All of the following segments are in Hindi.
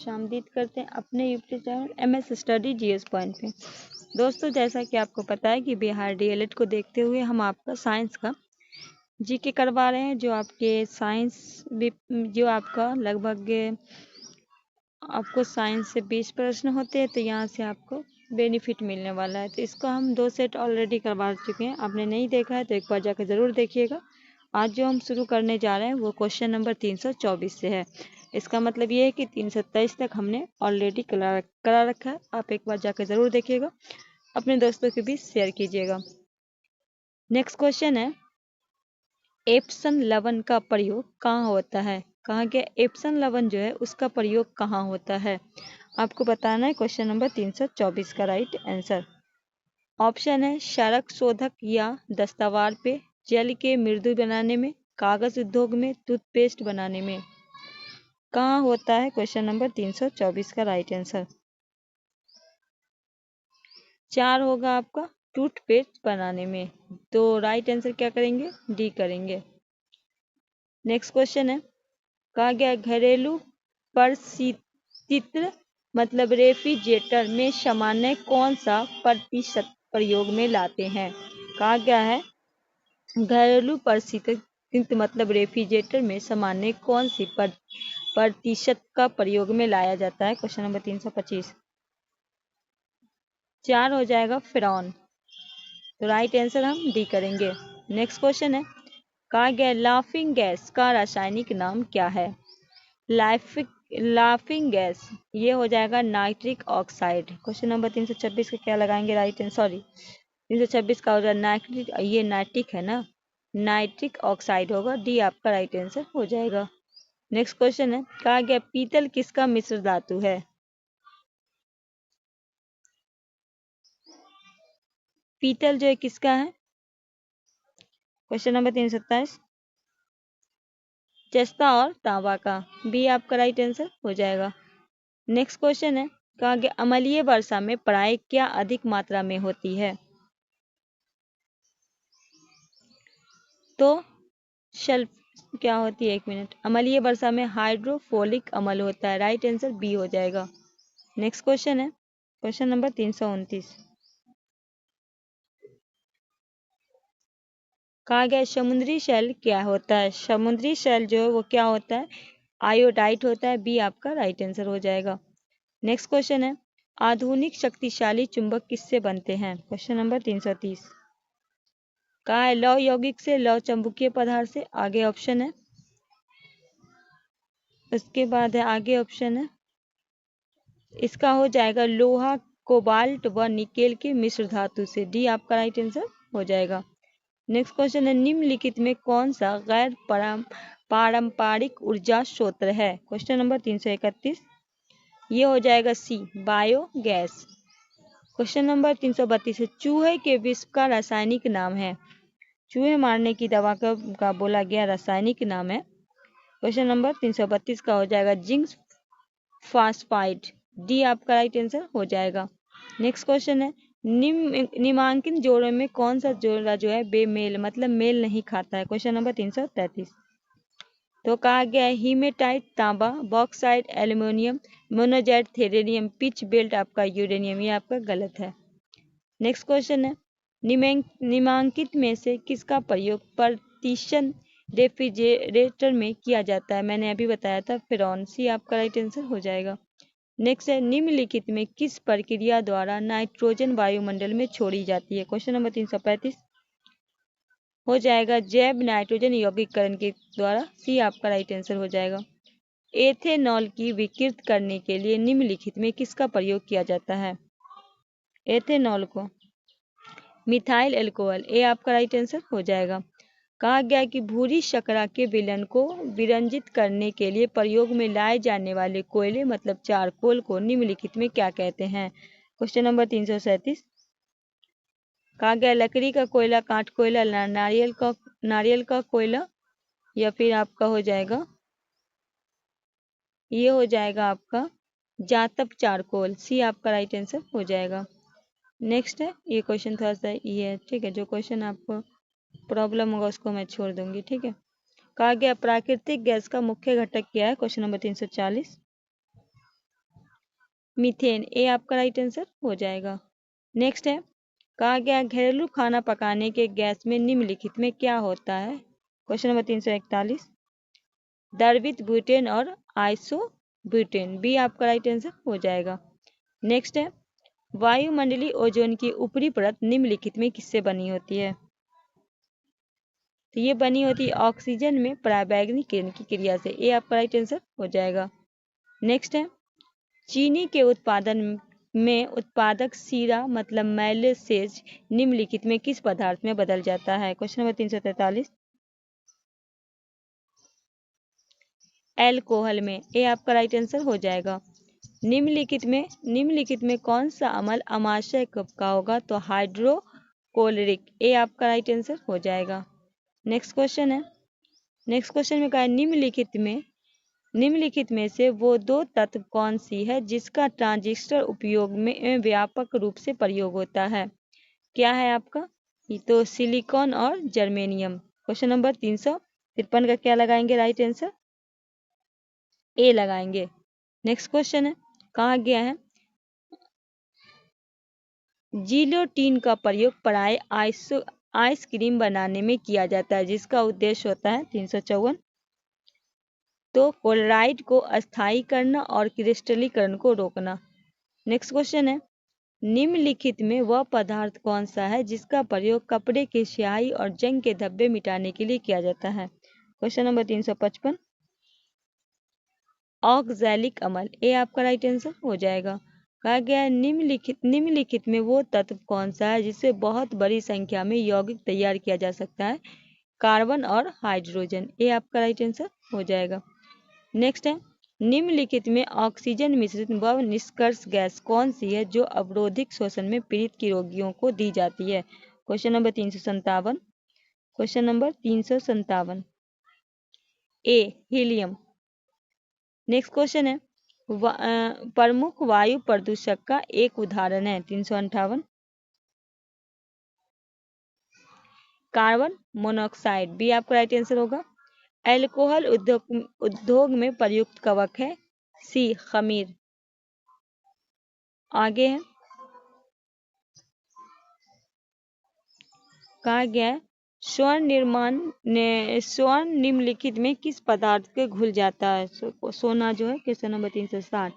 शामदीद करते हैं अपने YouTube channel MS study GS point पे। दोस्तों, जैसा कि आपको पता है कि बिहार DLED को देखते हुए हम आपका साइंस का जीके करवा रहे हैं, जो आपके साइंस जो आपका लगभग आपको साइंस से 20 प्रश्न होते हैं, तो यहाँ से आपको बेनिफिट मिलने वाला है। तो इसको हम 2 सेट ऑलरेडी करवा चुके हैं। आपने नहीं देखा है तो एक बार जाकर ज़रूर देखिएगा। आज जो हम शुरू करने जा रहे हैं वो क्वेश्चन नंबर 324 से है। इसका मतलब ये है कि 327 तक हमने ऑलरेडी करा रखा है। आप एक बार जाकर ज़रूर देखिएगा, अपने दोस्तों के बीच शेयर कीजिएगा। नेक्स्ट क्वेश्चन है, एप्सन लवण का प्रयोग कहाँ होता है? कहा गया एप्सन लवण जो है उसका प्रयोग कहाँ होता है? आपको बताना है क्वेश्चन नंबर 324 का राइट आंसर। ऑप्शन है क्षारक शोधक या दस्तावार पे, जेल के मृदु बनाने में, कागज उद्योग में, टूथपेस्ट बनाने में। कहाँ होता है क्वेश्चन नंबर 324 का राइट आंसर? 4 होगा आपका टूथपेस्ट बनाने में। तो राइट आंसर क्या करेंगे? डी करेंगे। नेक्स्ट क्वेश्चन है, कहा गया घरेलू परिस्थिति मतलब रेफ्रिजरेटर में सामान्य कौन सा प्रतिशत प्रयोग में लाते हैं? कहा गया है घरेलू परिस्थिति मतलब रेफ्रिजरेटर में सामान्य कौन सी प्रतिशत का प्रयोग में लाया जाता है? Question number 325। 4 हो जाएगा फ्रॉन। तो राइट आंसर हम डी करेंगे। नेक्स्ट क्वेश्चन है, कहा गया लाफिंग गैस का रासायनिक नाम क्या है? लाफिंग गैस ये हो जाएगा नाइट्रिक ऑक्साइड। क्वेश्चन नंबर 326 का क्या लगाएंगे? राइट आंसर, सॉरी 326 का हो जाएगा नाइट्रिक, ये नाइट्रिक है ना, नाइट्रिक ऑक्साइड होगा। डी आपका राइट आंसर हो जाएगा। नेक्स्ट क्वेश्चन है, कहा गया पीतल किसका मिश्र धातु है? पीतल जो है किसका है? क्वेश्चन नंबर 327 जस्ता और तांबा का। बी आपका राइट आंसर हो जाएगा। नेक्स्ट क्वेश्चन है, कहा गया अम्लीय वर्षा में पराई क्या अधिक मात्रा में होती है? तो सल्फ क्या होती है? 1 मिनट। अम्लीय वर्षा में हाइड्रोफोलिक अम्ल होता है। राइट आंसर बी हो जाएगा। नेक्स्ट क्वेश्चन है क्वेश्चन नंबर 329, कहा गया समुद्री शैल क्या होता है? समुद्री शैल जो है वो क्या होता है? आयोडाइट होता है। बी आपका राइट आंसर हो जाएगा। नेक्स्ट क्वेश्चन है, आधुनिक शक्तिशाली चुंबक किससे बनते हैं? क्वेश्चन नंबर 330, कहा है लौह यौगिक से, लौह चुंबकीय पदार्थ से। आगे ऑप्शन है, उसके बाद है आगे ऑप्शन है, इसका हो जाएगा लोहा, कोबाल्ट व निकेल के मिश्र धातु से। डी आपका राइट आंसर हो जाएगा। नेक्स्ट क्वेश्चन है, निम्नलिखित में कौन सा गैर पारंपरिक ऊर्जा स्रोत है? क्वेश्चन नंबर 331, ये हो जाएगा सी बायोगैस। क्वेश्चन नंबर 332 है, चूहे के विष का रासायनिक नाम है? चूहे मारने की दवा का बोला गया रासायनिक नाम है। क्वेश्चन नंबर 332 का हो जाएगा जिंक फास्फाइड। डी आपका राइट आंसर हो जाएगा। नेक्स्ट क्वेश्चन है, निम्नांकित जोड़ों में कौन सा जोड़ा जो है बेमेल मतलब मेल नहीं खाता है? क्वेश्चन नंबर 333, तो कहा गया है हीमेटाइट तांबा, bauxite aluminium, monazite thorium, pitchblende आपका यूरेनियम। ये आपका गलत है। नेक्स्ट क्वेश्चन है, निम्नांकित में से किसका प्रयोग partition रेफ्रिजरेटर में किया जाता है? मैंने अभी बताया था फ्रॉन। सी आपका राइट आंसर हो जाएगा। नेक्स्ट है, निम्नलिखित में किस प्रक्रिया द्वारा नाइट्रोजन वायुमंडल में छोड़ी जाती है? क्वेश्चन नंबर 335 हो जाएगा जैव नाइट्रोजन यौगिकरण के द्वारा। सी आपका राइट आंसर हो जाएगा। एथेनॉल की विकृत करने के लिए निम्नलिखित में किसका प्रयोग किया जाता है? एथेनॉल को मिथाइल एल्कोहल। ए आपका राइट आंसर हो जाएगा। कहा गया कि भूरी शकरा के विलयन को विरंजित करने के लिए प्रयोग में लाए जाने वाले कोयले मतलब चारकोल को निम्नलिखित में क्या कहते हैं? क्वेश्चन नंबर 337, कहा गया लकड़ी का कोयला, काठ कोयला, नारियल का कोयला, या फिर आपका हो जाएगा ये हो जाएगा आपका जातप चारकोल। सी आपका राइट आंसर हो जाएगा। नेक्स्ट है, ये क्वेश्चन थोड़ा सा ये है, ठीक है, जो क्वेश्चन आपको प्रॉब्लम होगा उसको मैं छोड़ दूंगी, ठीक है। कहा गया प्राकृतिक गैस का मुख्य घटक क्या है? क्वेश्चन नंबर 340, मीथेन, ए आपका राइट आंसर हो जाएगा। नेक्स्ट है, कहा गया घरेलू खाना पकाने के गैस में निम्नलिखित में क्या होता है। क्वेश्चन नंबर 341, द्रवित ब्यूटेन और आइसोब्यूटेन, बी आपका राइट आंसर हो जाएगा। नेक्स्ट है, वायुमंडलीय ओजोन की ऊपरी परत निम्नलिखित में किससे बनी होती है। तो ये बनी होती है ऑक्सीजन में पराबैंगनी किरण की क्रिया से, ए आपका राइट आंसर हो जाएगा। नेक्स्ट है, चीनी के उत्पादन में उत्पादक सीरा मतलब मैलेसेज निम्नलिखित में किस पदार्थ में बदल जाता है। क्वेश्चन नंबर 343, एल्कोहल में, ए आपका राइट आंसर हो जाएगा। निम्नलिखित में कौन सा अम्ल अमाशय का होगा। तो हाइड्रोक्लोरिक, ए आपका राइट आंसर हो जाएगा। नेक्स्ट क्वेश्चन है, नेक्स्ट क्वेश्चन में कहा है निम्नलिखित में से वो दो तत्व कौन सी है जिसका ट्रांजिस्टर उपयोग में व्यापक रूप से प्रयोग होता है। क्या है आपका, ये तो सिलिकॉन और जर्मेनियम। क्वेश्चन नंबर 353 का क्या लगाएंगे राइट आंसर, ए लगाएंगे। नेक्स्ट क्वेश्चन है, कहा गया है जिलोटीन का प्रयोग प्राय आइसक्रीम बनाने में किया जाता है जिसका उद्देश्य होता है 354, तो क्लोराइड को अस्थायी करना और क्रिस्टलीकरण को रोकना। नेक्स्ट क्वेश्चन है, निम्नलिखित में वह पदार्थ कौन सा है जिसका प्रयोग कपड़े की स्याही और जंग के धब्बे मिटाने के लिए किया जाता है। क्वेश्चन नंबर 355, ऑक्सैलिक अम्ल, ए आपका राइट आंसर हो जाएगा। कहा गया है निम्नलिखित में वो तत्व कौन सा है जिससे बहुत बड़ी संख्या में यौगिक तैयार किया जा सकता है। कार्बन और हाइड्रोजन, ए आपका राइट आंसर हो जाएगा। नेक्स्ट है, निम्नलिखित में ऑक्सीजन मिश्रित व निष्कर्ष गैस कौन सी है जो अवरोधिक शोषण में पीड़ित की रोगियों को दी जाती है। क्वेश्चन नंबर 357, क्वेश्चन नंबर 357, ए हीलियम। नेक्स्ट क्वेश्चन है, प्रमुख वायु प्रदूषक का एक उदाहरण है 358, कार्बन मोनोऑक्साइड, बी आपका राइट आंसर होगा। अल्कोहल उद्योग में प्रयुक्त कवक है, सी खमीर। आगे है, कहा गया है स्वर्ण निम्नलिखित में किस पदार्थ के घुल जाता है। सोना जो है, क्वेश्चन नंबर 360,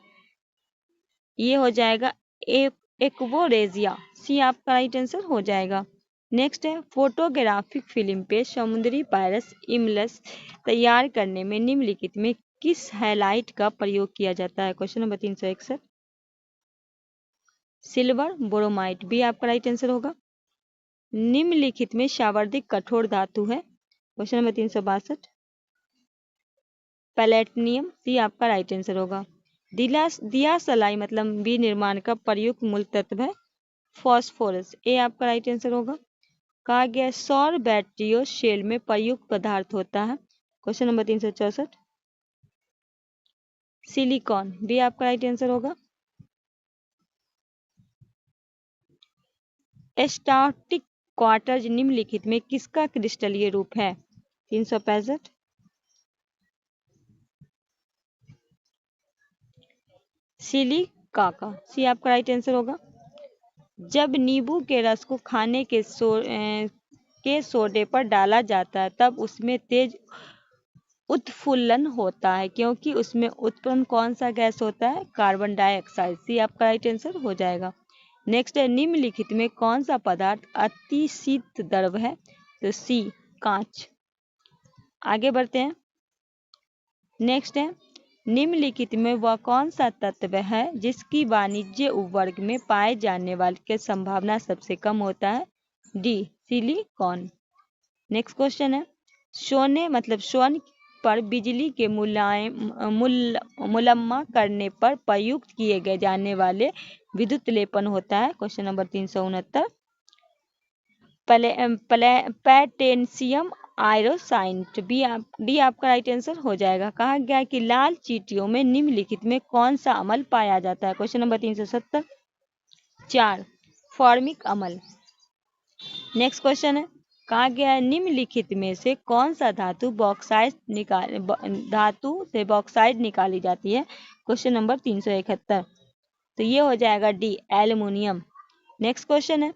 ये हो जाएगा एक्वोरेजिया, सी आपका राइट आंसर हो जाएगा। नेक्स्ट है, फोटोग्राफिक फिल्म पे समुद्री पायरस इमल्स तैयार करने में निम्नलिखित में किस हैलाइट का प्रयोग किया जाता है। क्वेश्चन नंबर 361, सिल्वर बोरोमाइट, बी आपका राइट आंसर होगा। निम्नलिखित में सावर्धिक कठोर धातु है। क्वेश्चन नंबर 362, पैलेटिनियम, सी आपका राइट आंसर होगा। दिया सलाई मतलब बी निर्माण का प्रयुक्त मूल तत्व है फॉस्फोरस, ए आपका राइट आंसर होगा। कहा गया सौर बैटरियों सेल में प्रयुक्त पदार्थ होता है। क्वेश्चन नंबर 364, सिलिकॉन, बी आपका राइट आंसर होगा। स्टार्टिक क्वार्टज निम्नलिखित में किसका क्रिस्टलीय रूप है। 365, सिलिका का, सी आपका राइट आंसर होगा। जब नींबू के रस को खाने के सोडे पर डाला जाता है तब उसमें तेज उत्फुल्लन होता है क्योंकि उसमें उत्पन्न कौन सा गैस होता है, कार्बन डाइऑक्साइड, सी आपका राइट आंसर हो जाएगा। नेक्स्ट है, निम्नलिखित में कौन सा पदार्थ अति शीत द्रव है। तो सी कांच। आगे बढ़ते हैं, नेक्स्ट है, निम्नलिखित में वह कौन सा तत्व है जिसकी वाणिज्य उपवर्ग में पाए जाने वाले की संभावना सबसे कम होता है। D silicon. नेक्स्ट क्वेश्चन है, सोने मतलब स्वर्ण पर बिजली के मुलम्मा करने पर प्रयुक्त किए गए जाने वाले विद्युत लेपन होता है। क्वेश्चन नंबर 369, पैटेंशियम आयरोसाइंट, डी आपका राइट आंसर हो जाएगा। कहा गया कि लाल चींटियों में निम्नलिखित में कौन सा अम्ल पाया जाता है। क्वेश्चन नंबर 370, 4 फॉर्मिक अम्ल। नेक्स्ट क्वेश्चन है, कहा गया है निम्नलिखित में से कौन सा धातु से बॉक्साइट निकाली जाती है। क्वेश्चन नंबर 371, तो ये हो जाएगा डी एल्युमिनियम। नेक्स्ट क्वेश्चन है,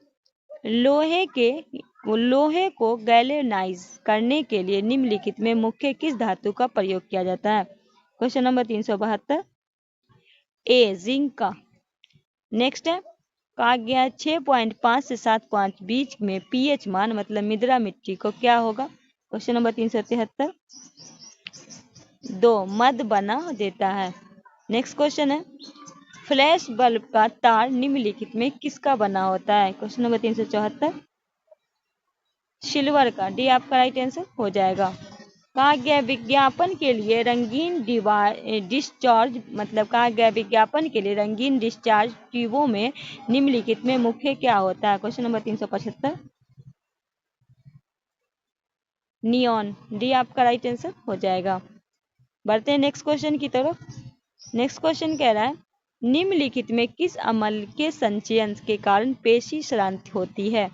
लोहे को गैल्वेनाइज करने के लिए निम्नलिखित में मुख्य किस धातु का प्रयोग किया जाता है? क्वेश्चन नंबर 372, ए जिंक का। नेक्स्ट है, कहा गया है 6.5 से 7.5 बीच में पीएच मान मतलब मृदा मिट्टी को क्या होगा? क्वेश्चन नंबर 373, 2 मद बना देता है। नेक्स्ट क्वेश्चन है, फ्लैश बल्ब का तार निम्नलिखित में किसका बना होता है? क्वेश्चन नंबर 374, सिल्वर का। डी आपका राइट आंसर हो जाएगा। कहा गया विज्ञापन के लिए रंगीन डिस्चार्ज मतलब कहा गया विज्ञापन के लिए रंगीन डिस्चार्ज ट्यूबों में निम्नलिखित में मुख्य क्या होता है? Question number 375, neon. डी आपका राइट आंसर हो जाएगा। बढ़ते हैं नेक्स्ट क्वेश्चन की तरफ। नेक्स्ट क्वेश्चन कह रहा है, निम्नलिखित में किस अम्ल के संचयन के कारण पेशी श्रांति होती है?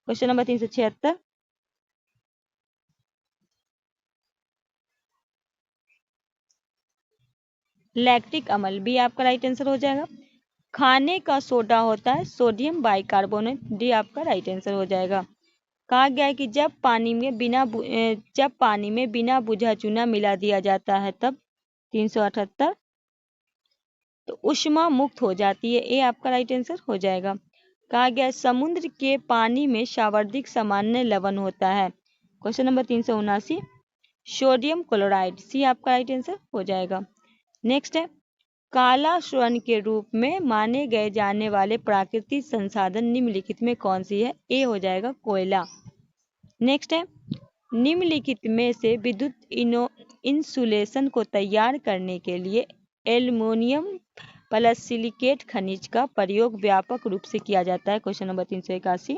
क्वेश्चन नंबर 376, लैक्टिक अम्ल। बी आपका राइट आंसर हो जाएगा। खाने का सोडा होता है सोडियम बाइकार्बोनेट। डी आपका राइट आंसर हो जाएगा। कहा गया है कि जब पानी में बिना बुझा चूना मिला दिया जाता है तब 378, तो ऊष्मा मुक्त हो जाती है। ए आपका राइट आंसर हो जाएगा। कहा गया समुद्र के पानी में सर्वाधिक सामान्य लवण होता है। Question number 379, sodium chloride. C आपका राइट आंसर हो जाएगा। नेक्स्ट है, काला स्वर्ण के रूप में माने गए जाने वाले प्राकृतिक संसाधन निम्नलिखित में कौन सी है? ए हो जाएगा कोयला। नेक्स्ट है, निम्नलिखित में से विद्युत इंसुलेशन को तैयार करने के लिए एल्युमिनियम प्लस सिलिकेट खनिज का प्रयोग व्यापक रूप से किया जाता है। क्वेश्चन नंबर 381,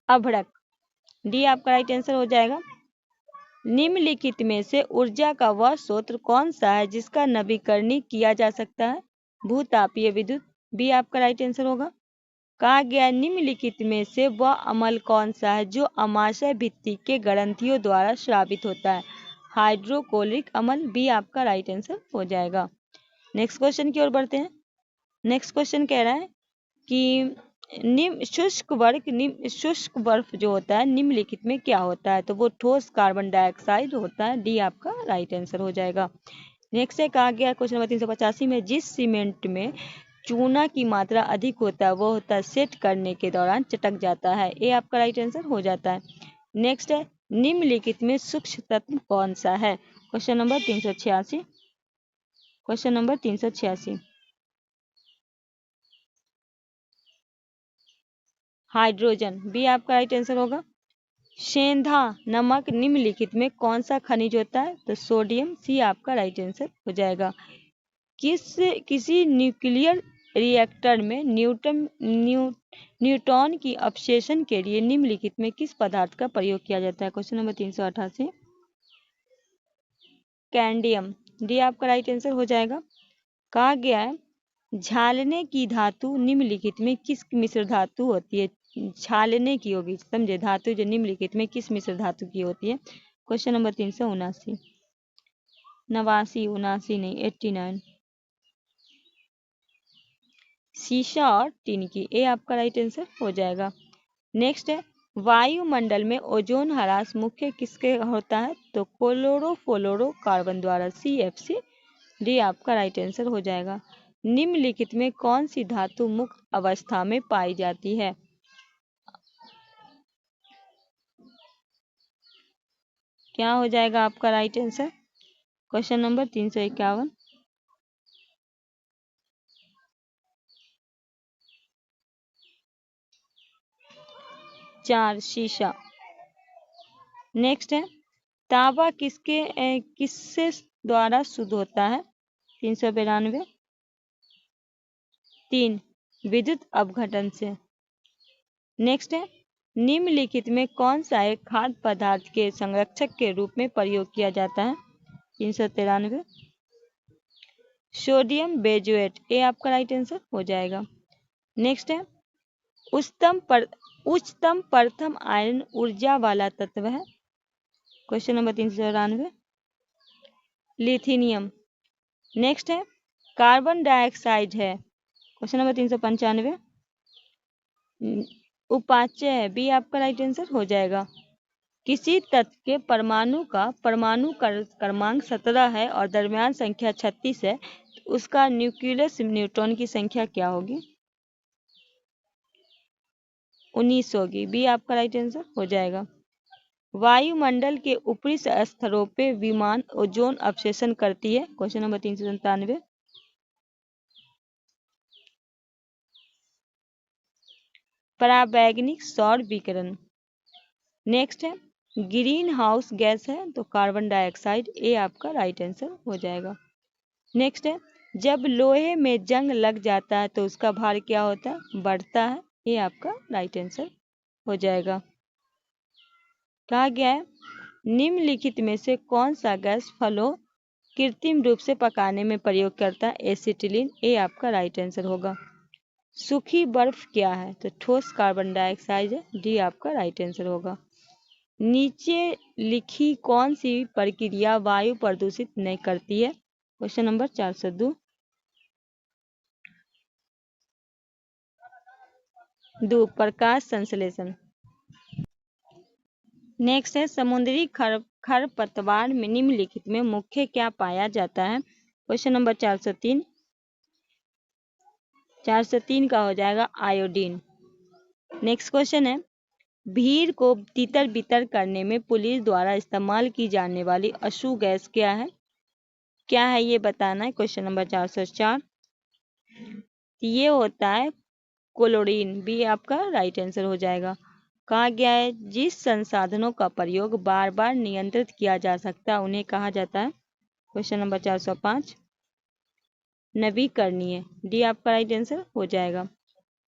अभ्रक। डी आपका राइट आंसर हो जाएगा। निम्नलिखित में से ऊर्जा का वह स्रोत कौन सा है जिसका नवीकरणीय किया जा सकता है? भूतापीय विद्युत। बी आपका राइट आंसर होगा। कहा गया निम्नलिखित में से वह अम्ल कौन सा है जो अमाशय भित्ति के ग्रंथियों द्वारा स्रावित होता है? हाइड्रोक्लोरिक अम्ल। बी आपका राइट आंसर हो जाएगा। नेक्स्ट क्वेश्चन की ओर बढ़ते हैं। नेक्स्ट क्वेश्चन कह रहा है कि शुष्क बर्फ जो होता है निम्नलिखित में क्या होता है? तो वो ठोस कार्बन डाइऑक्साइड होता है। डी आपका राइट आंसर हो जाएगा। नेक्स्ट है, कहा गया क्वेश्चन नंबर 385 में जिस सीमेंट में चूना की मात्रा अधिक होता है वो होता है सेट करने के दौरान चटक जाता है। ए आपका राइट आंसर हो जाता है। नेक्स्ट है, निम्नलिखित में सूक्ष्म तत्व कौन सा है? Question number 386, question number 386, hydrogen. B आपका राइट आंसर होगा। सेंधा नमक निम्नलिखित में कौन सा खनिज होता है? तो सोडियम। सी आपका राइट आंसर हो जाएगा। किसी न्यूक्लियर रिएक्टर में न्यूट्रॉन की अपसेशन के लिए निम्नलिखित में किस पदार्थ का प्रयोग किया जाता है? Question number 388, कैंडियम। डी आपका राइट आंसर हो जाएगा। कहा गया है छालने की धातु निम्नलिखित में किस मिश्र धातु होती है? छालने की होगी, समझे, धातु जो निम्नलिखित में किस मिश्र धातु की होती है? क्वेश्चन नंबर 379, 89 नहीं 89, शीशा और टिन की। ए आपका राइट आंसर हो जाएगा। नेक्स्ट है, वायुमंडल में ओजोन ह्रास मुख्य किसके होता है? तो क्लोरोफ्लोरोकार्बन द्वारा। CFC। डी आपका राइट आंसर हो जाएगा। निम्नलिखित में कौन सी धातु मुक्त अवस्था में पाई जाती है? क्या हो जाएगा आपका राइट आंसर? क्वेश्चन नंबर 351, 4 शीशा। नेक्स्ट है, तांबा किससे द्वारा शुद्ध होता है? 392, 3 विद्युत अपघटन से। नेक्स्ट है, निम्नलिखित में कौन सा एक खाद्य पदार्थ के संरक्षक के रूप में प्रयोग किया जाता है? 393, सोडियम बेंजोएट। ए आपका राइट आंसर हो जाएगा। नेक्स्ट है, उच्चतम प्रथम आयन ऊर्जा वाला तत्व है? Question number 394 lithium. नेक्स्ट है कार्बन डाइऑक्साइड है। क्वेश्चन नंबर 395 उपाच्य है। बी आपका राइट आंसर हो जाएगा। किसी तत्व के परमाणु का परमाणु क्रमांक 17 है और द्रव्यमान संख्या 36 है, तो उसका न्यूक्लियस न्यूट्रॉन की संख्या क्या होगी? 19 होगी। बी आपका राइट आंसर हो जाएगा। वायुमंडल के ऊपरी स्तरों पे विमान ओजोन अवशोषण करती है। क्वेश्चन नंबर 397 पराबैंगनी सौर विकिरण। नेक्स्ट है ग्रीन हाउस गैस है तो कार्बन डाइऑक्साइड। ए आपका राइट आंसर हो जाएगा। नेक्स्ट है जब लोहे में जंग लग जाता है तो उसका भार क्या होता है? बढ़ता है। ये आपका राइट आंसर हो जाएगा। कहा गया है निम्नलिखित में से कौन सा गैस फलों कृत्रिम रूप से पकाने में प्रयोग करता है? एसिटिलीन। ए आपका राइट आंसर होगा। सूखी बर्फ क्या है? तो ठोस कार्बन डाइऑक्साइड है। डी आपका राइट आंसर होगा। नीचे लिखी कौन सी प्रक्रिया वायु प्रदूषित नहीं करती है? क्वेश्चन नंबर 402 प्रकाश संश्लेषण। नेक्स्ट है समुद्री खरपतवार में निम्नलिखित में मुख्य क्या पाया जाता है? क्वेश्चन नंबर 403 का हो जाएगा आयोडीन। नेक्स्ट क्वेश्चन है भीड़ को तितर बितर करने में पुलिस द्वारा इस्तेमाल की जाने वाली अशु गैस क्या है? क्या है ये बताना है। क्वेश्चन नंबर 404 ये होता है क्लोरीन। बी आपका राइट आंसर हो जाएगा। कहा गया है जिस संसाधनों का प्रयोग बार बार नियंत्रित किया जा सकता है उन्हें कहा जाता है? क्वेश्चन नंबर 405 नवीकरणीय। डी आपका राइट आंसर हो जाएगा।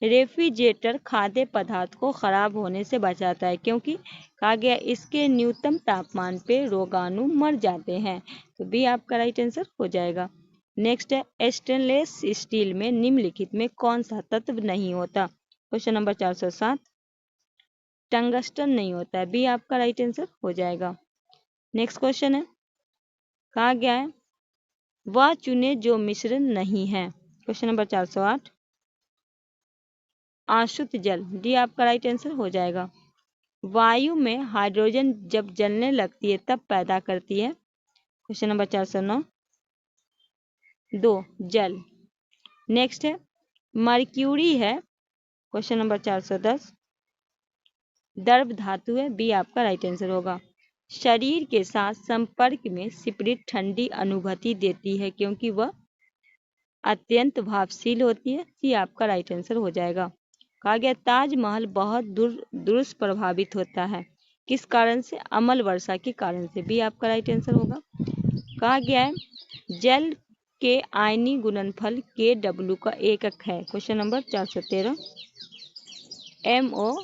रेफ्रिजरेटर खाद्य पदार्थ को खराब होने से बचाता है क्योंकि कहा गया इसके न्यूनतम तापमान पे रोगाणु मर जाते हैं। तो बी आपका राइट आंसर हो जाएगा। नेक्स्ट है स्टेनलेस स्टील में निम्नलिखित में कौन सा तत्व नहीं होता? क्वेश्चन नंबर 407 टंगस्टन नहीं होता है। बी आपका राइट आंसर हो जाएगा। नेक्स्ट क्वेश्चन है कहा गया है वह चुने जो मिश्रण नहीं है। क्वेश्चन नंबर 408 आशुत जल। डी आपका राइट आंसर हो जाएगा। वायु में हाइड्रोजन जब जलने लगती है तब पैदा करती है? क्वेश्चन नंबर 409 जल। नेक्स्ट है मर्क्यूरी है। क्वेश्चन नंबर 410 द्रव धातु है। बी आपका राइट आंसर होगा। शरीर के साथ संपर्क में सिपरिट ठंडी अनुभूति देती है क्योंकि वह अत्यंत भावशील होती है। सी आपका राइट आंसर हो जाएगा। कहा गया ताजमहल बहुत दुष्प्रभावित होता है किस कारण से? अम्ल वर्षा के कारण से। बी आपका राइट आंसर होगा। कहा गया है जल के आयनी गुणनफल KW का एकक है। Question number 413 MO।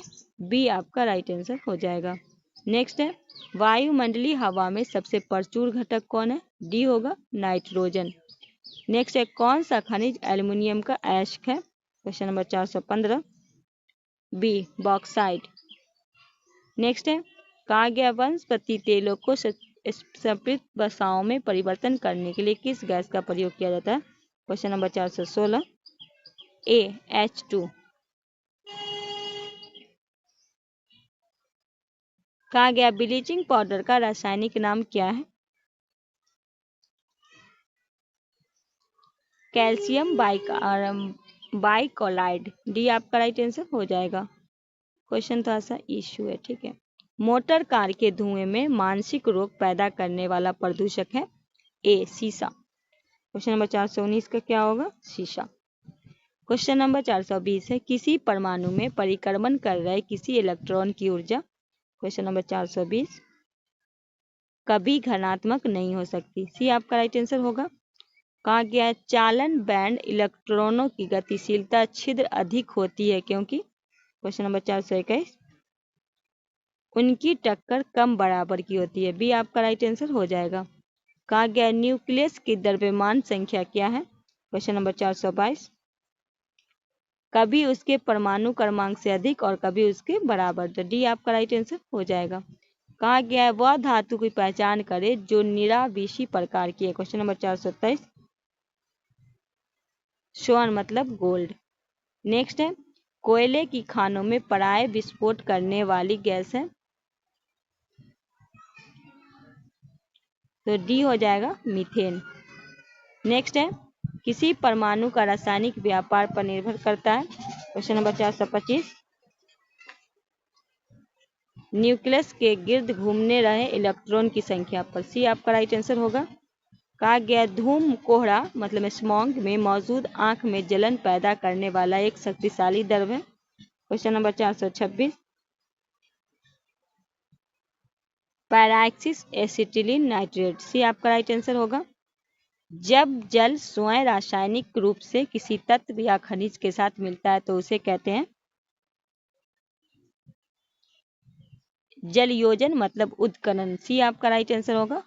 बी आपका राइट आंसर हो जाएगा। नेक्स्ट है वायुमंडलीय हवा में सबसे प्रचुर घटक कौन है? डी होगा नाइट्रोजन। नेक्स्ट है कौन सा खनिज एल्युमिनियम का अयस्क है? Question number 415 B bauxite. Next है कहा गया वनस्पति तेलों को संपृक्त वसाओं में परिवर्तन करने के लिए किस गैस का प्रयोग किया जाता है? Question number 416 H2। कहा गया ब्लीचिंग पाउडर का रासायनिक नाम क्या है? कैल्शियम बाइक्लोराइड। डी आपका राइट आंसर हो जाएगा। क्वेश्चन थोड़ा सा इश्यू है, ठीक है। मोटर कार के धुएं में मानसिक रोग पैदा करने वाला प्रदूषक है? ए शीशा। क्वेश्चन नंबर 419 का क्या होगा? शीशा। क्वेश्चन नंबर 420 है किसी परमाणु में परिक्रमण कर रहे किसी इलेक्ट्रॉन की ऊर्जा? क्वेश्चन नंबर 420 कभी धनात्मक नहीं हो सकती। सी आपका राइट आंसर होगा। कहा गया है चालन बैंड इलेक्ट्रॉनों की गतिशीलता छिद्र अधिक होती है क्योंकि? क्वेश्चन नंबर 421 उनकी टक्कर कम बराबर की होती है। बी आपका राइट आंसर हो जाएगा। कहा गया न्यूक्लियस की द्रव्यमान संख्या क्या है? क्वेश्चन नंबर 422 कभी उसके परमाणु क्रमांक से अधिक और कभी उसके बराबर। तो डी आपका राइट आंसर हो जाएगा। कहा गया है वह धातु की पहचान करे जो निराविषी प्रकार की है। Question number 427। स्वर्ण मतलब गोल्ड। नेक्स्ट है कोयले की खानों में पराय विस्फोट करने वाली गैस है, तो डी हो जाएगा मीथेन। नेक्स्ट है किसी परमाणु का रासायनिक व्यापार पर निर्भर करता है। Question number 425। न्यूक्लियस के गिर्द घूमने रहे इलेक्ट्रॉन की संख्या पर। सी आपका राइट आंसर होगा। कहा गया धूम कोहरा मतलब स्मॉग में मौजूद आंख में जलन पैदा करने वाला एक शक्तिशाली द्रव्य है। Question number 426। पैराक्सिस एसिटिलीन नाइट्रेट। सी आपका राइट आंसर होगा। जब जल स्वयं रासायनिक रूप से किसी तत्व या खनिज के साथ मिलता है तो उसे कहते हैं जलयोजन मतलब उत्कलन। सी आपका राइट आंसर होगा।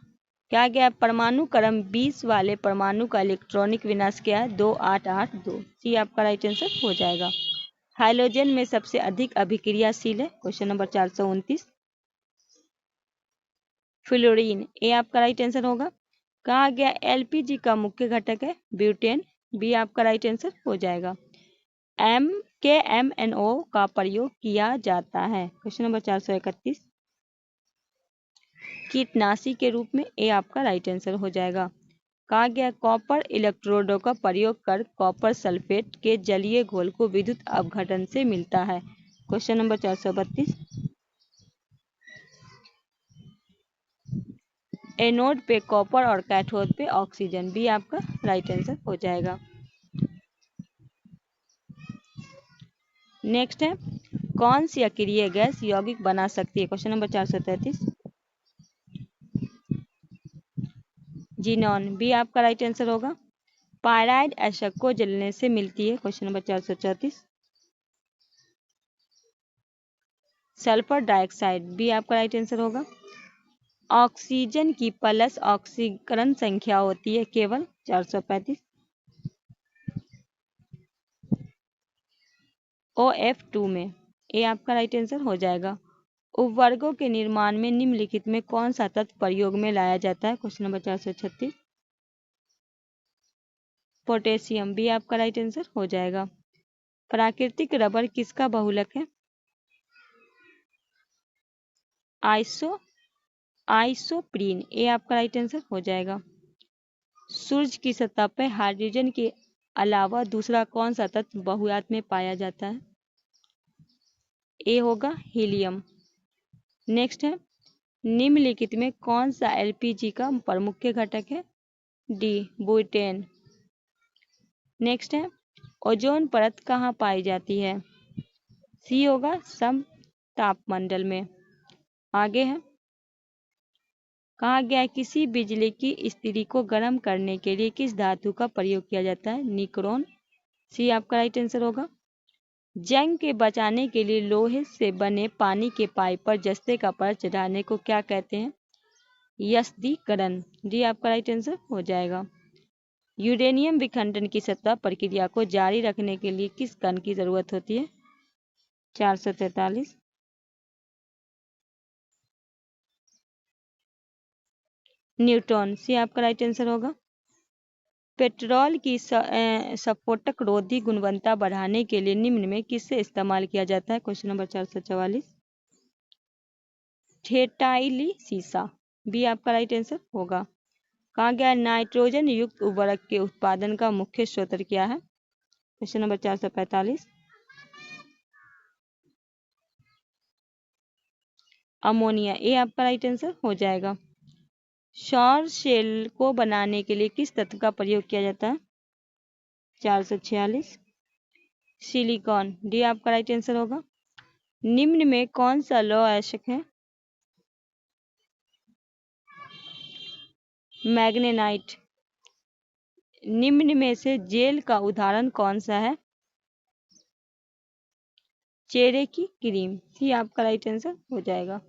क्या गया परमाणु क्रम 20 वाले परमाणु का इलेक्ट्रॉनिक विन्यास क्या है 2882। सी आपका राइट आंसर हो जाएगा। हाइड्रोजन में सबसे अधिक अभिक्रियाशील है। Question number 429। फ्लोरीन। ए आपका राइट आंसर होगा। कहा गया एलपीजी का मुख्य घटक है ब्यूटेन। बी आपका राइट आंसर हो जाएगा। KMNO का प्रयोग किया जाता है। Question number 431। कीटनाशी के रूप में। ए आपका राइट आंसर हो जाएगा। कहा गया कॉपर इलेक्ट्रोडों का प्रयोग कर कॉपर सल्फेट के जलीय घोल को विद्युत अपघटन से मिलता है। Question number 432। एनोड पे कॉपर और कैथोड पे ऑक्सीजन। बी आपका राइट आंसर हो जाएगा। नेक्स्ट है कौन सी अक्रिय गैस यौगिक बना सकती है। Question number 433। जीनॉन। बी आपका राइट आंसर होगा। पायराइड एशक को जलने से मिलती है। Question number 434। Sulphur dioxide. B आपका राइट आंसर होगा। ऑक्सीजन की प्लस ऑक्सीकरण संख्या होती है केवल 435। OF2 में। ए आपका राइट आंसर हो जाएगा। उपवर्गों के निर्माण में निम्नलिखित में कौन सा तत्व प्रयोग में लाया जाता है। Question number 436। पोटेशियम। बी आपका राइट आंसर हो जाएगा। प्राकृतिक रबर किसका बहुलक है। आइसोप्रीन। ए आपका राइट आंसर हो जाएगा। सूर्य की सतह पर हाइड्रोजन के अलावा दूसरा कौन सा तत्व बहुयात में पाया जाता है। ए होगा हीलियम। नेक्स्ट है निम्नलिखित में कौन सा एलपीजी का प्रमुख घटक है। D butane. नेक्स्ट है ओजोन परत कहाँ पाई जाती है। सी होगा सम तापमंडल में। आगे है कहा गया है किसी बिजली की स्थिति को गर्म करने के लिए किस धातु का प्रयोग किया जाता है। निक्रोन। सी आपका राइट आंसर होगा। जंग के बचाने के लिए लोहे से बने पानी के पाइप पर जस्ते का परत चढ़ाने को क्या कहते हैं। यस्दीकरण। डी आपका राइट आंसर हो जाएगा। यूरेनियम विखंडन की सतह प्रक्रिया को जारी रखने के लिए किस कण की जरूरत होती है। 443। न्यूट्रॉन। सी आपका राइट आंसर होगा। पेट्रोल की स्फोटक रोधी गुणवत्ता बढ़ाने के लिए निम्न में किससे इस्तेमाल किया जाता है। Question number 444। ठेठाइली सीसा। बी आपका राइट आंसर होगा। कहा गया नाइट्रोजन युक्त उर्वरक के उत्पादन का मुख्य स्रोत क्या है। Question number 445। अमोनिया। ए आपका राइट आंसर हो जाएगा। सौर सेल को बनाने के लिए किस तत्व का प्रयोग किया जाता है। 446। सिलिकॉन। डी आपका राइट आंसर होगा। निम्न में कौन सा लौह आवश्यक है। मैग्नेनाइट। निम्न में से जेल का उदाहरण कौन सा है। चेहरे की क्रीम। सी आपका राइट आंसर हो जाएगा।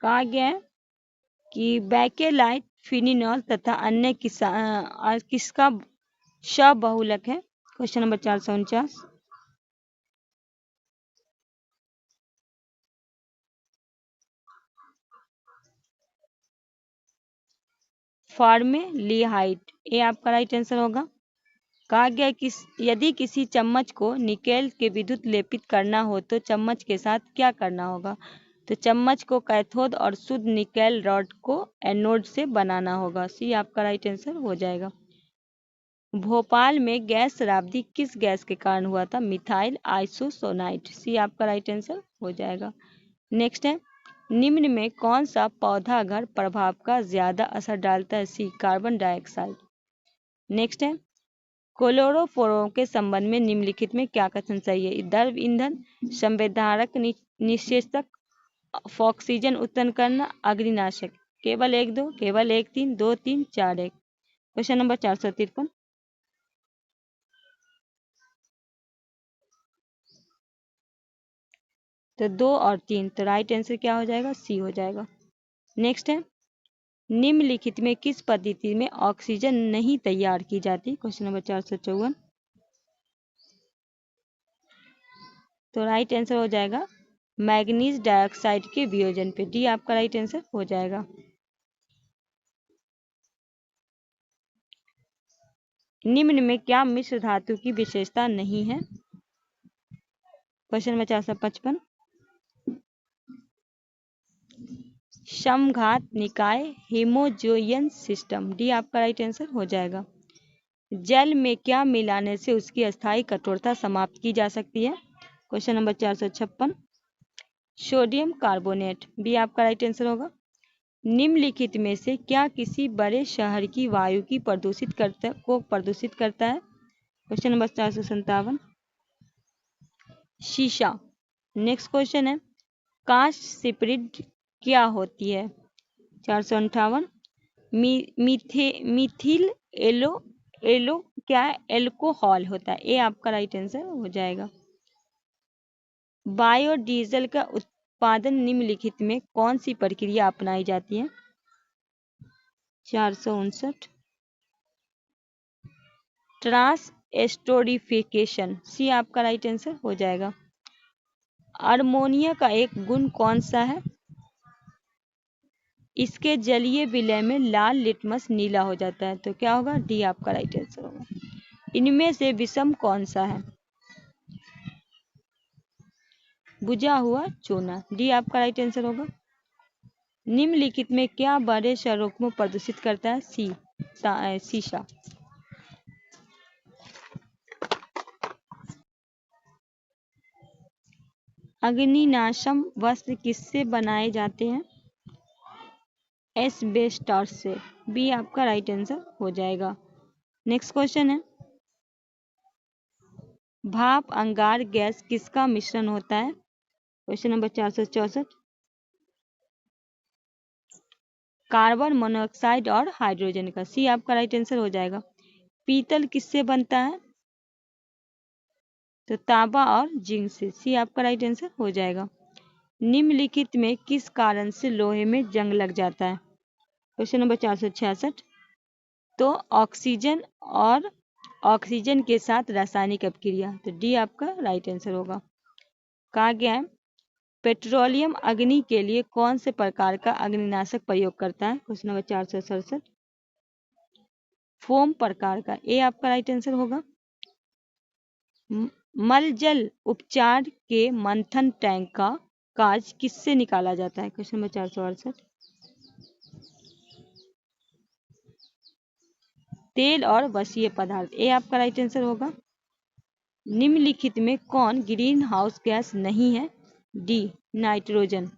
कहा गया है कि बैकेलाइट फिनिनॉल तथा अन्य किसका सबहुलक है। Question number 449। फॉर्मेलिहाइड, ये आपका राइट आंसर होगा। कहा गया कि यदि किसी चम्मच को निकेल के विद्युत लेपित करना हो तो चम्मच के साथ क्या करना होगा? तो चम्मच को कैथोड और शुद्ध निकेल रॉड को एनोड से बनाना होगा। सी आपका राइट आंसर हो जाएगा। भोपाल में गैस शराब्दी किस गैस के कारण हुआ था? मिथाइल आइसोसोनाइट। सी आपका राइट आंसर हो जाएगा। नेक्स्ट है, निम्न में कौन सा पौधा घर प्रभाव का ज्यादा असर डालता है? सी कार्बन डाइऑक्साइड। नेक्स्ट है, क्लोरोफोरो के संबंध में निम्नलिखित में क्या कथन सही है? द्रव ईंधन, संवेदनारक निषेचक, ऑक्सीजन उत्पन्न करना, अग्निनाशक। केवल 1 2, केवल 1 3, 2 3, 4 1। Question number 453। तो 2 और 3, तो राइट आंसर क्या हो जाएगा? सी हो जाएगा। नेक्स्ट है, निम्नलिखित में किस पद्धति में ऑक्सीजन नहीं तैयार की जाती? Question number 454। तो राइट आंसर हो जाएगा मैग्नीज डाइऑक्साइड के वियोजन पे। डी आपका राइट आंसर हो जाएगा। निम्न में क्या मिश्र धातु की विशेषता नहीं है? Question number 455। समघात निकाय, हेमोजोयन सिस्टम। डी आपका राइट आंसर हो जाएगा। जल में क्या मिलाने से उसकी अस्थायी कठोरता समाप्त की जा सकती है? Question number 456। Sodium carbonate. B आपका राइट आंसर होगा। निम्नलिखित में से क्या किसी बड़े शहर की वायु की प्रदूषित करता है? Question number 457। शीशा। नेक्स्ट क्वेश्चन है, कास्ट सिपरिड क्या होती है? 458। मिथिल एलो क्या एल्कोहल होता है? ये आपका राइट आंसर हो जाएगा। बायोडीजल का उत्पादन निम्नलिखित में कौन सी प्रक्रिया अपनाई जाती है? 459। ट्रांस एस्टोरिफिकेशन। सी आपका राइट आंसर हो जाएगा। अमोनिया का एक गुण कौन सा है? इसके जलीय विलय में लाल लिटमस नीला हो जाता है। तो क्या होगा? डी आपका राइट आंसर होगा। इनमें से विषम कौन सा है? बुझा हुआ चूना। डी आपका राइट आंसर होगा। निम्नलिखित में क्या बड़े शहरों को प्रदूषित करता है? शीशा। अग्निनाशम वस्त्र किससे बनाए जाते हैं? एस्बेस्टॉस से। बी आपका राइट आंसर हो जाएगा। नेक्स्ट क्वेश्चन है, भाप अंगार गैस किसका मिश्रण होता है? Question number 464। कार्बन मोनोऑक्साइड और हाइड्रोजन का। सी आपका राइट आंसर हो जाएगा। पीतल किससे बनता है? तो तांबा और जिंक से। सी आपका राइट आंसर हो जाएगा। निम्नलिखित में किस कारण से लोहे में जंग लग जाता है? Question number 466। तो ऑक्सीजन के साथ रासायनिक अपक्रिया। तो डी आपका राइट आंसर होगा। कहा गया है, पेट्रोलियम अग्नि के लिए कौन से प्रकार का अग्निनाशक प्रयोग करता है? Question number 467। फोम प्रकार का। ए आपका राइट आंसर होगा। मलजल उपचार के मंथन टैंक का काज किससे निकाला जाता है? Question number 468। तेल और वसीय पदार्थ। ए आपका राइट आंसर होगा। निम्नलिखित में कौन ग्रीन हाउस गैस नहीं है? D nitrogen.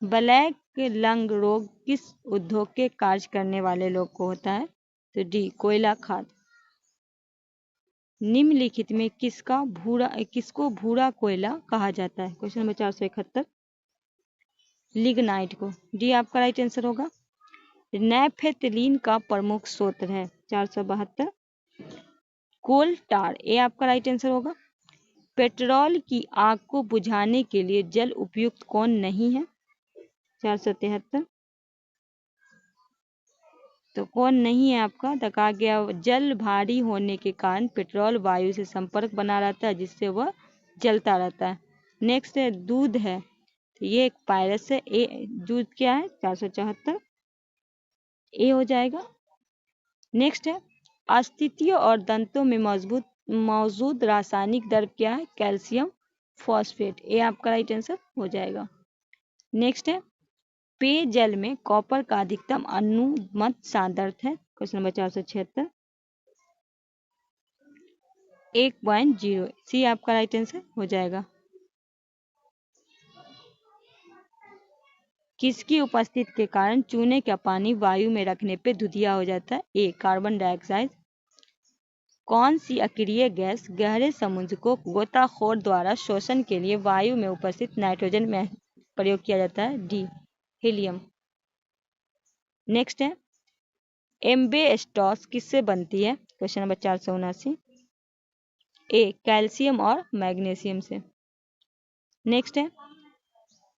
ब्लैक लंग रोग किस उद्योग के कार्य करने वाले लोग को होता है? तो डी कोयला खाद। निम्नलिखित में किसको भूरा कोयला कहा जाता है? Question number 471। लिग्नाइट को। डी आपका राइट आंसर होगा। नैफ्थलीन का प्रमुख स्रोत है। 472। कोल टार। ए आपका राइट आंसर होगा। पेट्रोल की आग को बुझाने के लिए जल उपयुक्त कौन नहीं है? 473। तो कौन नहीं है आपका, तो कहा गया जल भारी होने के कारण पेट्रोल वायु से संपर्क बना रहता है जिससे वह जलता रहता है। नेक्स्ट है दूध है, तो ये एक पायरस है। ए दूध क्या है 474, ए हो जाएगा। नेक्स्ट है अस्थितियों और दंतों में मौजूद रासायनिक द्रव्य क्या है, कैल्शियम फॉस्फेट, ये आपका राइट आंसर हो जाएगा। नेक्स्ट है पेयजल में कॉपर का अधिकतम अनुमत सांद्रता है, क्वेश्चन नंबर 476, 1.0, सी आपका राइट आंसर हो जाएगा। किसकी उपस्थिति के कारण चूने का पानी वायु में रखने पे धुधिया हो जाता है, ए कार्बन डाइऑक्साइड। कौन सी अक्रिय गैस गहरे समुद्र को गोताखोर द्वारा शोषण के लिए वायु में उपस्थित नाइट्रोजन में प्रयोग किया जाता है, डी हीलियम। नेक्स्ट है एम्बेस्टॉस किससे बनती है, क्वेश्चन नंबर 479, ए कैल्शियम और मैग्नीशियम से। नेक्स्ट है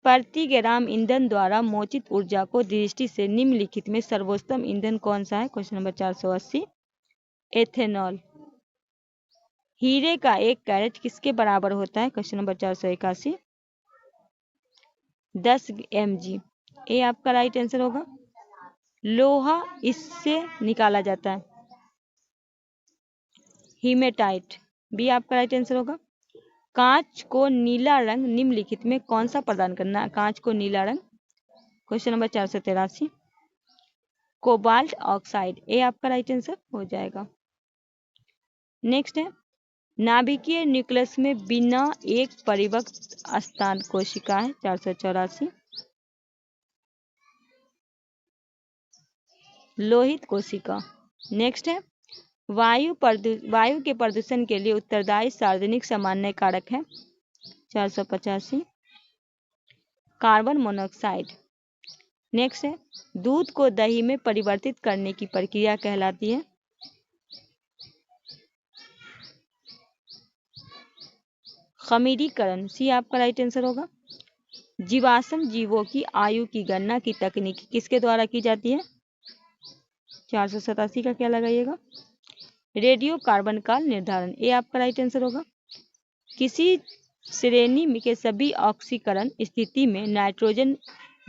प्रति ग्राम ईंधन द्वारा मोचित ऊर्जा को दृष्टि से निम्नलिखित में सर्वोत्तम ईंधन कौन सा है, क्वेश्चन नंबर 480, एथेनॉल। हीरे का 1 कैरेट किसके बराबर होता है, क्वेश्चन नंबर 481, 10 mg, ये आपका राइट आंसर होगा। लोहा इससे निकाला जाता है, हीमेटाइट, बी आपका राइट आंसर होगा। कांच को नीला रंग निम्नलिखित में कौन सा प्रदान करना है, कांच को नीला रंग, क्वेश्चन नंबर 483, कोबाल्ट ऑक्साइड, ये आपका राइट आंसर हो जाएगा। नेक्स्ट है नाभिकीय न्यूक्लियस में बिना एक परिवक्त स्थान कोशिका है, 484, लोहित कोशिका। नेक्स्ट है वायु के प्रदूषण के लिए उत्तरदायी सार्वजनिक सामान्य कारक है, 485, कार्बन मोनोऑक्साइड। नेक्स्ट है दूध को दही में परिवर्तित करने की प्रक्रिया कहलाती है, खमीरीकरण, सी आपका राइट आंसर होगा। जीवाश्म जीवों की आयु की गणना की तकनीक किसके द्वारा की जाती है, 487 का क्या लगाइएगा, रेडियो कार्बन का निर्धारण, ये आपका राइट आंसर होगा। किसी श्रेणी में के सभी ऑक्सीकरण स्थिति में नाइट्रोजन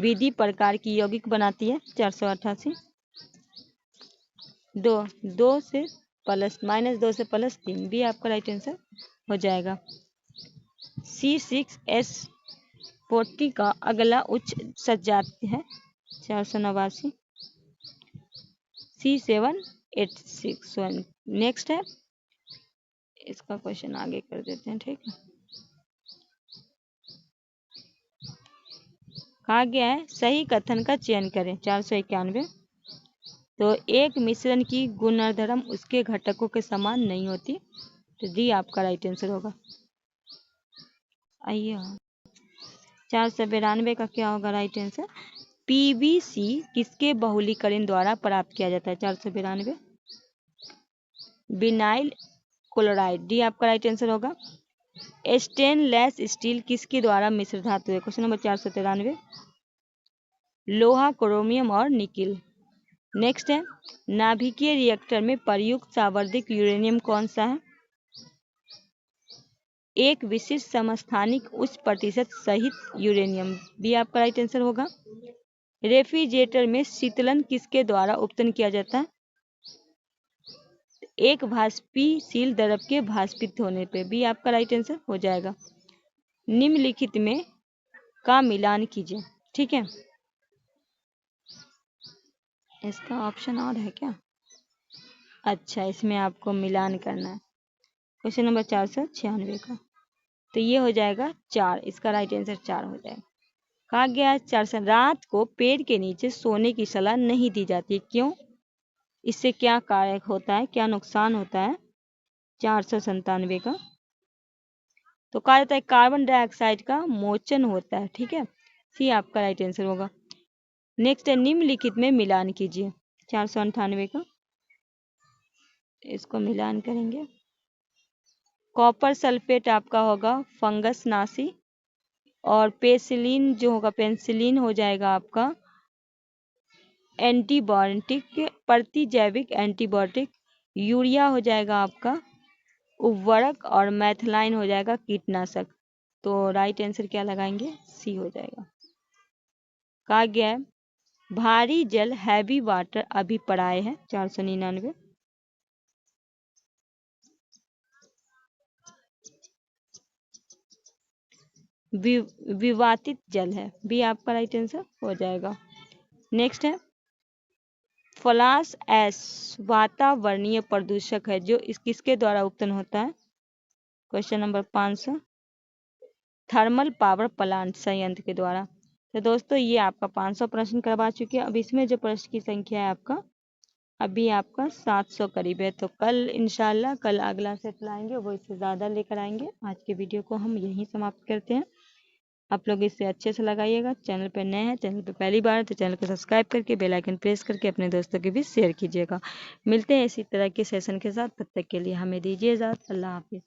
विधि प्रकार की यौगिक बनाती है, 488, दो से प्लस -2 से +3, भी आपका राइट आंसर हो जाएगा। C6H40 का अगला उच्च सजातीय है, 489, C7H61। नेक्स्ट है इसका क्वेश्चन आगे कर देते हैं, ठीक है। कहा गया है सही कथन का चयन करें, 491, तो एक मिश्रण की गुणधर्म उसके घटकों के समान नहीं होती, तो डी आपका राइट आंसर होगा। आइए 492 का क्या होगा राइट आंसर, पीवीसी किसके बहुलीकरण द्वारा प्राप्त किया जाता है, 492, विनाइल क्लोराइड, डी आपका राइट आंसर होगा। स्टेनलेस स्टील किसके द्वारा मिश्र धातु है, क्वेश्चन नंबर 493, लोहा, क्रोमियम और निकिल। नेक्स्ट है नाभिकीय रिएक्टर में प्रयुक्त सावर्धिक यूरेनियम कौन सा है, एक विशिष्ट समस्थानिक उच्च प्रतिशत सहित यूरेनियम, भी आपका राइट आंसर होगा। रेफ्रिजरेटर में शीतलन किसके द्वारा उत्पन्न किया जाता है, एक वाष्पशील द्रव के भाष्पित होने पे, भी आपका राइट आंसर हो जाएगा। निम्नलिखित में का मिलान कीजिए, ठीक है। इसका ऑप्शन और है क्या, अच्छा इसमें आपको मिलान करना है, क्वेश्चन नंबर 496 का, तो ये हो जाएगा 4, इसका राइट आंसर 4 हो जाएगा। कहा गया 4 रात को पेड़ के नीचे सोने की सलाह नहीं दी जाती, क्यों, इससे क्या कारक होता है, क्या नुकसान होता है, 497 का, तो कहा जाता है कार्बन डाइऑक्साइड का मोचन होता है, ठीक है, सी आपका राइट आंसर होगा। नेक्स्ट है निम्नलिखित में मिलान कीजिए, 498 का, इसको मिलान करेंगे, कॉपर सल्फेट आपका होगा फंगस नाशी, और पेसिलिन जो होगा पेंसिलिन हो जाएगा आपका एंटीबायोटिक, प्रतिजैविक एंटीबायोटिक, यूरिया हो जाएगा आपका उर्वरक, और मैथिलाइन हो जाएगा कीटनाशक। तो राइट आंसर क्या लगाएंगे? सी हो जाएगा। कहा गया है भारी जल हैवी वाटर अभिप्राय है 499। विवातित जल है, भी आपका राइट आंसर हो जाएगा। नेक्स्ट है फ्लास एश वातावरणीय प्रदूषक है जो किसके द्वारा उत्पन्न होता है? Question number 500, thermal power plant संयंत्र के द्वारा। तो दोस्तों ये आपका 500 प्रश्न करवा चुके हैं। अब इसमें जो प्रश्न की संख्या है आपका अभी आपका 700 करीब है। तो कल इंशाल्लाह कल अगला सेट लाएंगे, वो इससे ज़्यादा लेकर आएंगे। आज के वीडियो को हम यहीं समाप्त करते हैं। आप लोग इससे अच्छे से लगाइएगा। चैनल पर नए हैं, चैनल पर पहली बार है तो चैनल को सब्सक्राइब करके बेल आइकन प्रेस करके अपने दोस्तों के बीच शेयर कीजिएगा। मिलते हैं इसी तरह के सेशन के साथ, तब तक के लिए हमें दीजिए इजाज़त। अल्लाह हाफिज़।